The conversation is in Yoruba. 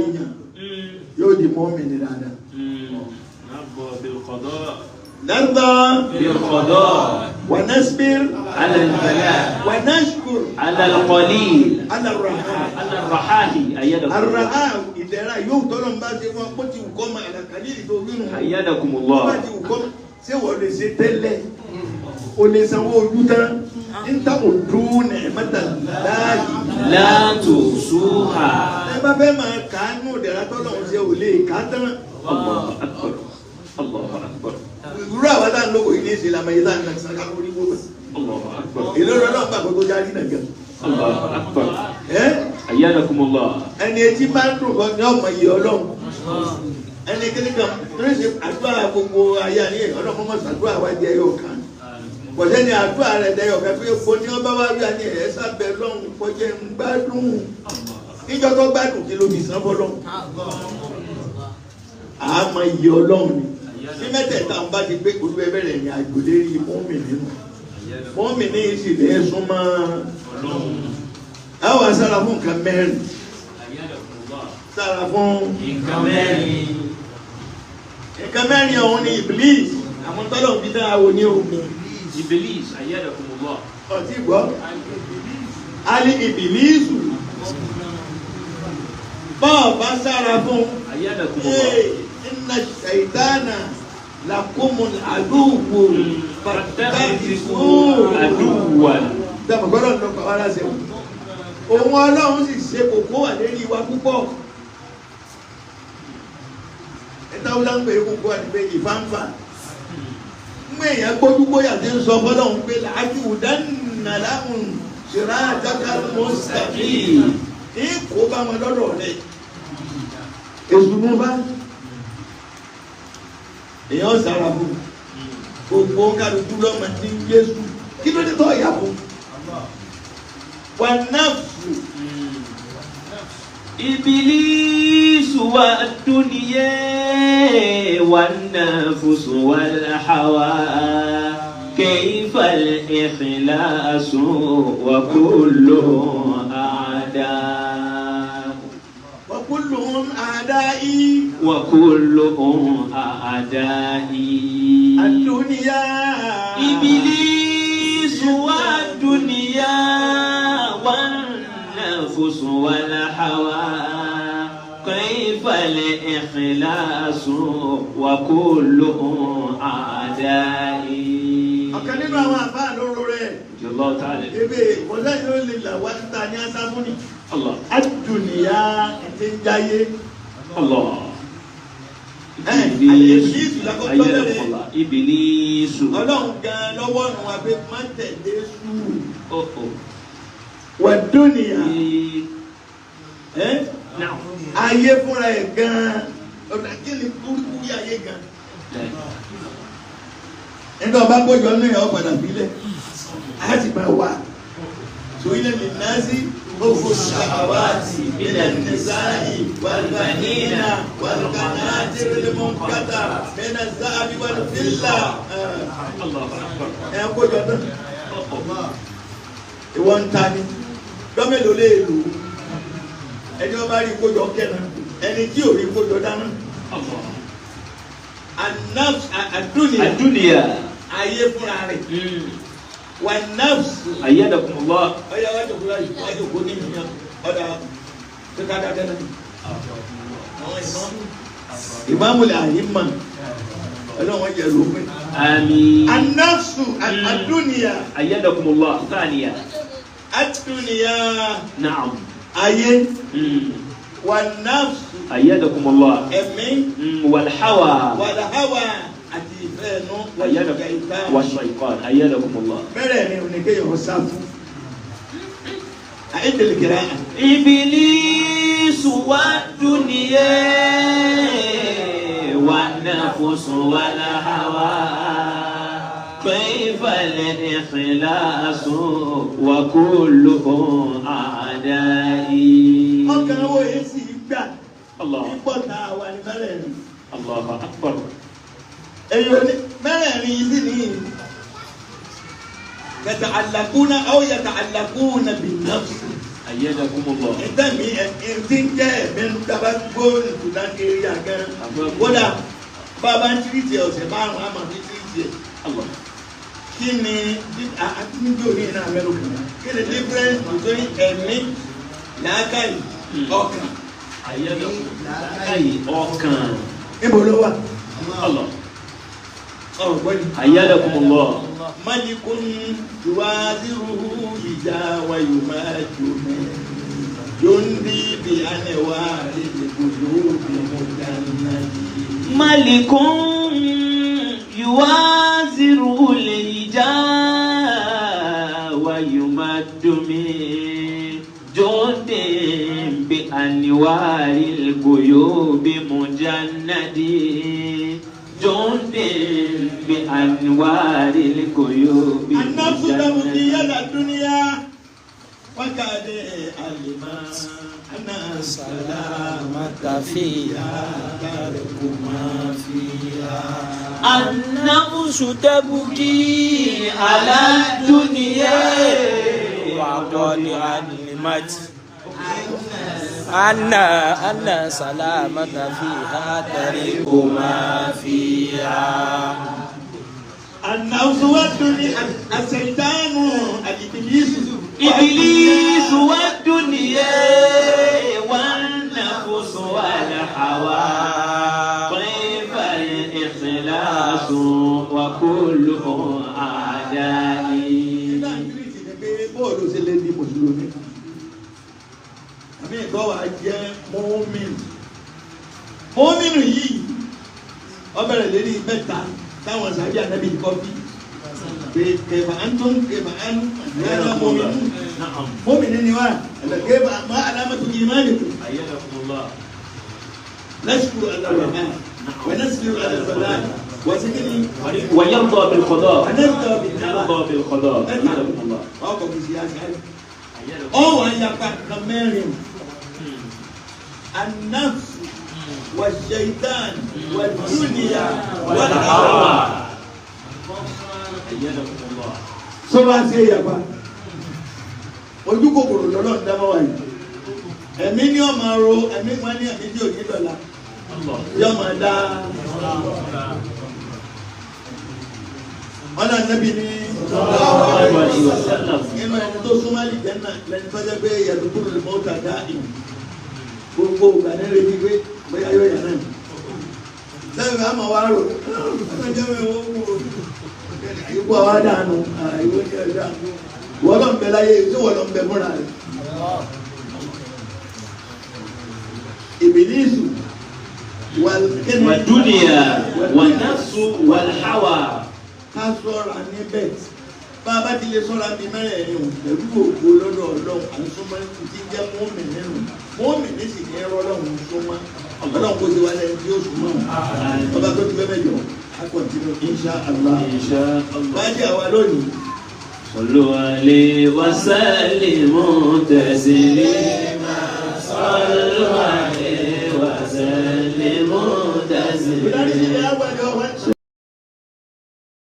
èèyàn yóò di mọ́mìnì dáadáa. نرضى بالقضاء ونصبر على البلاء ونشكر على القليل على الرخاء. على الرخاء أيدكم الله الرخاء ìdẹ̀ra yóò tọ́lọ̀ ń bá ṣe fún ọ tí kò mọ àlàkàlì tó wínú. أيدكم الله bá ti kò ṣé wọ́n lè ṣe tẹ́lẹ̀ o lè sanwó ojú tán níta òdu nẹ̀ẹ́mẹ́ta láàyè. لا تحصوها. ẹ bá fẹ́ máa kà á nù ìdẹ̀ra tọ́lọ̀ ń ṣe ò lè kà á tán. الله أكبر الله أكبر ìrú àwọn tá à ń lówó yìí ní ìṣẹ̀lẹ̀ àmọ́ yìí tá à ń lọ sí akáwọ́ orí gbogbo. الله أكبر èlò ọlọ́run bá gbogbo jáde náà gan. الله أكبر أيدكم الله. ẹni etí máa ń dùn kan ní ọmọ yìí ọlọ́run ẹni kíni kan torí ṣe àdúrà gbogbo ayé àníyàn ọlọ́run mọ̀ sàdúrà wá jẹ́ yóò kàn bọ̀dẹ́ ni àdúrà rẹ̀ dẹ́yọ̀ kẹ́ fún epo ní ọba wá rí àníyàn ẹ̀ sábẹ́ lọ́hùn kọjá ń gbádùn níjọ́ tó gbádùn kí ló fi san fọlọ́hùn àmọ́ yìí ọlọ́run ni ní mẹ́tẹ̀ẹ̀ta ń bá ti gbé olúwẹ́ bẹ̀rẹ̀ ní àgbòdé rí mọ́mì nínú mọ́mì ní ìsìlẹ̀ súnmọ́ àwọn asára fún nǹkan mẹ́rin sára fún nǹkan mẹ́rin. nǹkan mẹ́rin ọ̀hún ni Iblis àwọn tọ́lọ̀ ń fi dá àwọn ní ogun Iblis أيدكم الله. ọtí gbọ́ ali Ibilisu bọ́ọ̀ bá sára fún أيدكم الله. inna shaytana lakumul aduwwu fattakhidhuhu عدوا. dàbọ̀ gbọ́dọ̀ ń lọ́kọ̀ wá láṣẹ òun ọlọ́run sì ṣe kókó wà lérí wa púpọ̀ ẹ̀ta ó láǹpẹ̀ kókó wà nígbè ìfáǹfà mú èèyàn gbójúgbóyà tí ń sọ fọlọ́run pé làájú dáná láwùn ṣìrá àjàkà mustaqim ní kó bá wọn lọ́dọ̀ rẹ̀ èṣù mú bá èèyàn sára fún gbogbo kálukú lọ́mọ tí ń Jésù kí ló dé tọ́ ìyá fún والنفس إبليس والدنيا والنفس والهوى كيف الإخلاص وكل أعداء وكلهم أعدائي وكلهم أعدائي الدنيا إبليس والدنيا والنفس والهوى كيف الإخلاص وكلهم أعدائي. ọ̀kan nínú àwọn àbá lóró rẹ̀ الله تعالى. ebe ìkọ̀lẹ́ yóò lè là wá níta ní asáfúnni الله. àdùnìyà ti ń jáyé. الله. Ìbílísù lákòókò bẹ̀rẹ̀ الله. إبليس. ọlọ́run gan lọ́wọ́ nù wá pé má tẹ̀lé sùúrù. wàdúnìyà نعم. ayé fúnra ẹ̀ gan ọ̀nà kí ni kúrúkú yá ayé gan. ẹni ọba gbọ́dọ̀ ní ẹ̀ ọ́ padà bílẹ̀ á sì máa wà tó ilé ní násì gbogbo ṣàwátì ilẹ̀ nìsáyì wàlúbànínà wàlúbànáàtì rẹ̀lẹ́mọ̀nkátà mẹ́nà sáàbí wàlúfílà ẹ̀ gbọ́dọ̀ náà ìwọ̀n ń ta ni lọ́mẹ́lò lè lò ẹni ọba rí kójọ kẹ́nà ẹni tí ò rí kójọ dáná. الدنيا ayé fúnra rẹ̀ wà nafs. أيدكم الله. ọ̀yà wájú kúrò yìí wájú kó ní ìyàn ọ̀dà kíkà dáadáa náà. àwọn ìmáàmù lè àyè mọ̀ ọlọ́wọ́n jẹ́ lópin. آمين. النفس الدنيا أيدكم الله. ثانية. الدنيا نعم. ayé والنفس أيدكم الله. ẹ̀mí والهوى. والهوى àti ìfẹ́ ẹnu والشيطان. أيدكم الله. mẹ́rẹ̀ẹ̀rin ò ní kéèyàn sá fún. àìdèlè kìlá. إبليس والدنيا والنفس والهوى كيف الإخلاص وكلهم أعدائي. ọkàn wo èsì gbà. الله. ìpọ̀ta wà ní mẹ́rẹ̀ẹ̀rin. الله أكبر. èyí ò ní mẹ́rẹ̀ẹ̀rin yìí sì ní يتعلقون أو يتعلقون بالنفس. أيدكم الله. ìtẹ̀mí ẹ̀ǹtí ń jẹ́ ẹ̀mí dábà gbóòrò ìtúná kiri àgẹ́rẹ́ kódà bàbá ń tìrìtì ọ̀sẹ̀ márùn-ún àmọ́ ní tìrìtì ẹ̀ kí ni àtúndò ní iná amẹ́ríkà kí ni difference between ẹ̀mí làákàyè ọkàn. أيدكم لàákàyè ọkàn. ibo ló wà. الله. ọ̀gbọ́n أيدكم الله. malikun yuwaziruhu ìjà wa yóò máa jò mí yondi bi anewa ìdìbò bí mo dáná yìí. malikun yuwaziru lèjà wa yumadumi jonde bi aniwari goyo bi mujannadi jonde bi aniwari goyo bi النفس mujannadi. تبكي الدنيا وكاد علما أن السلامة فيها ترك ما فيها. النفس تبكي على الدنيا وقد علمت أن سلامة فيها ترك ما فيها. النفس والدنيا الشيطان إبليس والدنيا والنفس والهوى كيف الإخلاص وكله أعدائي. bọ́ọ̀lù ṣe lè di mùsùlùmí àmì ìgbọ́ wa jẹ́ mọ́mìnù yìí ọbẹ̀rẹ̀ lé ní mẹ́ta táwọn sàbí ànábì kọ́bí kẹfà antum kẹfà antum mọ́mìnù ni wá kẹfà má alámàtú ìmánìkù أيدكم الله. nashkuru ala rahman wa nasbiru ala salam wa sikini ويرضى بالقضاء. ونرضى بالقضاء. يرضى بالقضاء. أيدكم الله. ọkọ̀ kìí ṣe àṣàrí ọwọ́ ayapa kan mẹ́rin an-nafs wash-shaytan wad-dunya wal-hawa. أيدكم الله. sọ bá ṣe yapa ojú kòkòrò lọ́nà dámọ́ wáyé ẹ̀mí ni ọmọ ro ẹ̀mí kan ní ẹ̀mí tí ò ní dọ̀la الله. yọ máa dá ọ̀nà nẹ́bí ní عليه وسلم. inú ẹni tó súnmọ́ àlìjẹ́nà lẹni tó jẹ́ pé yàtúkúrò lè mọ́ta dá ìlú gbogbo ìgbà ní retí pé bóyá yóò yà náà lẹ́yìn ká máa wá rò ọjọ́ mi wọ́n wò ikú àwa dànù ìwé ní ẹ̀dá wọ́n lọ ń bẹ láyé tí wọ́n lọ ń bẹ múra rẹ̀ ìbílísù والدنيا والنفس والهوى. ká sọ́ra níbẹ̀ bá a bá ti lè sọ́ra bí mẹ́rẹ̀ẹ̀rin o pẹ̀lú òkú lọ́dọ̀ ọlọ́run àìsúnmọ́ ti jẹ́ mọ́mì nínú mọ́mì ní sì ní ẹ̀rọ ọlọ́run súnmọ́ ọlọ́run kò sí wa lẹ́yìn tí ó súnmọ́ ọba tó ti bẹ́ẹ̀ jọ akọ̀tìnú insha Allah. إن شاء الله. wájú àwa lónìí. صلوا عليه وسلموا تسليما. صلوا